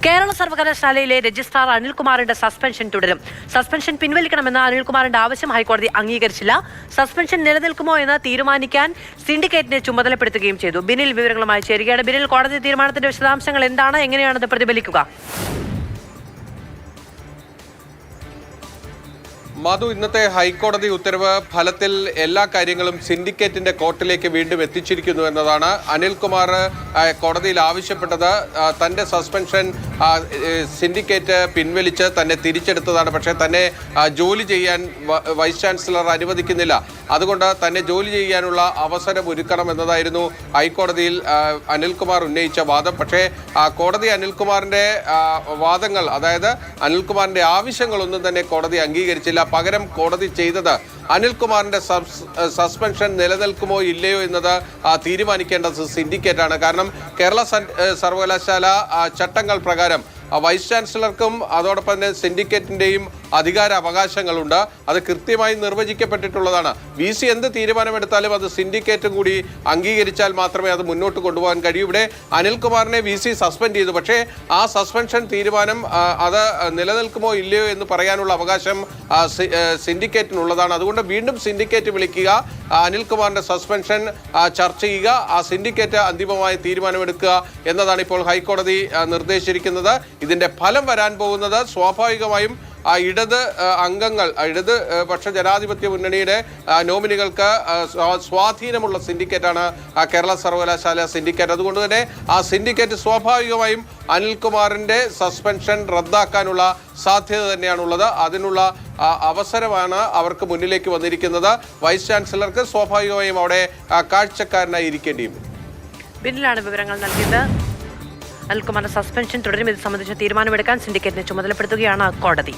കേരള സർവകലാശാലയിലെ registrar അനിൽകുമാറിന്റെ suspension തുടരും. Suspension പിൻവലിക്കണമെന്ന അനിൽകുമാറിന്റെ ആവശ്യം ഹൈക്കോടതി അംഗീകരിച്ചില്ല. സസ്പെൻഷൻ നിലനിൽക്കുമോ എന്ന് തീരുമാനിക്കാൻ സിൻഡിക്കേറ്റിനെ ചുമതലപ്പെടുത്തുകയും ചെയ്തു. ബിനിൽ വിവരങ്ങളുമായി ചേരുകയാണ്. ബിനിൽ, കോടതി തീരുമാനത്തിന്റെ വിശദാംശങ്ങൾ എന്താണ്? എങ്ങനെയാണത് പ്രതിഫലിക്കുക? മധു, ഇന്നത്തെ ഹൈക്കോടതി ഉത്തരവ് ഫലത്തിൽ എല്ലാ കാര്യങ്ങളും സിൻഡിക്കേറ്റിന്റെ കോർട്ടിലേക്ക് വീണ്ടും എത്തിച്ചിരിക്കുന്നു എന്നതാണ്. അനിൽകുമാർ കോടതിയിൽ ആവശ്യപ്പെട്ടത് തന്റെ സസ്പെൻഷൻ സിൻഡിക്കേറ്റ് പിൻവലിച്ച് തന്നെ തിരിച്ചെടുത്തതാണ്. പക്ഷേ തന്നെ ജോലി ചെയ്യാൻ വൈസ് ചാൻസലർ അനുവദിക്കുന്നില്ല. അതുകൊണ്ട് തന്നെ ജോലി ചെയ്യാനുള്ള അവസരം ഒരുക്കണം എന്നതായിരുന്നു ഹൈക്കോടതിയിൽ അനിൽകുമാർ ഉന്നയിച്ച വാദം. പക്ഷേ കോടതി അനിൽകുമാറിന്റെ വാദങ്ങൾ, അതായത് അനിൽകുമാറിന്റെ ആവശ്യങ്ങളൊന്നും തന്നെ കോടതി അംഗീകരിച്ചില്ല. പകരം കോടതി ചെയ്തത് അനിൽകുമാറിന്റെ സസ്പെൻഷൻ നിലനിൽക്കുമോ ഇല്ലയോ എന്നത് തീരുമാനിക്കേണ്ടത് സിൻഡിക്കേറ്റാണ്. കാരണം കേരള സർവകലാശാല ചട്ടങ്ങൾ പ്രകാരം വൈസ് ചാൻസലർക്കും അതോടൊപ്പം തന്നെ സിൻഡിക്കേറ്റിൻ്റെയും അധികാര അവകാശങ്ങളുണ്ട്. അത് കൃത്യമായി നിർവചിക്കപ്പെട്ടിട്ടുള്ളതാണ്. VC എന്ത് തീരുമാനമെടുത്താലും അത് സിൻഡിക്കേറ്റും കൂടി അംഗീകരിച്ചാൽ മാത്രമേ അത് മുന്നോട്ട് കൊണ്ടുപോകാൻ കഴിയൂ. ഇവിടെ അനിൽകുമാറിനെ VC സസ്പെൻഡ് ചെയ്തു. പക്ഷേ ആ സസ്പെൻഷൻ തീരുമാനം അത് നിലനിൽക്കുമോ ഇല്ലയോ എന്ന് പറയാനുള്ള അവകാശം സിൻഡിക്കേറ്റിനുള്ളതാണ്. അതുകൊണ്ട് വീണ്ടും സിൻഡിക്കേറ്റ് വിളിക്കുക, അനിൽകുമാറിന്റെ സസ്പെൻഷൻ ചർച്ച ചെയ്യുക, ആ സിൻഡിക്കേറ്റ് അന്തിമമായ തീരുമാനമെടുക്കുക എന്നതാണ് ഇപ്പോൾ ഹൈക്കോടതി നിർദ്ദേശിച്ചിരിക്കുന്നത്. ഇതിന്റെ ഫലം വരാൻ പോകുന്നത് സ്വാഭാവികമായും ഇടത് അംഗങ്ങൾ, ഇടത് പക്ഷ ജനാധിപത്യ മുന്നണിയുടെ നോമിനികൾക്ക് സ്വാധീനമുള്ള സിൻഡിക്കേറ്റാണ് കേരള സർവകലാശാല സിൻഡിക്കേറ്റ്. അതുകൊണ്ട് തന്നെ ആ സിൻഡിക്കേറ്റ് സ്വാഭാവികമായും അനിൽകുമാറിന്റെ സസ്പെൻഷൻ റദ്ദാക്കാനുള്ള സാധ്യത തന്നെയാണുള്ളത്. അതിനുള്ള അവസരമാണ് അവർക്ക് മുന്നിലേക്ക് വന്നിരിക്കുന്നത്. വൈസ് ചാൻസലർക്ക് സ്വാഭാവികമായും അവിടെ കാഴ്ചക്കാരനായി ഇരിക്കേണ്ടി വരും. ബിന്നിലാണ് വിവരങ്ങൾ നൽകിയത്. അനിൽകുമാറിന്റെ സസ്പെൻഷൻ തുടരും. ഇത് സംബന്ധിച്ച തീരുമാനമെടുക്കാൻ സിൻഡിക്കേറ്റിനെ ചുമതലപ്പെടുത്തുകയാണ് കോടതി.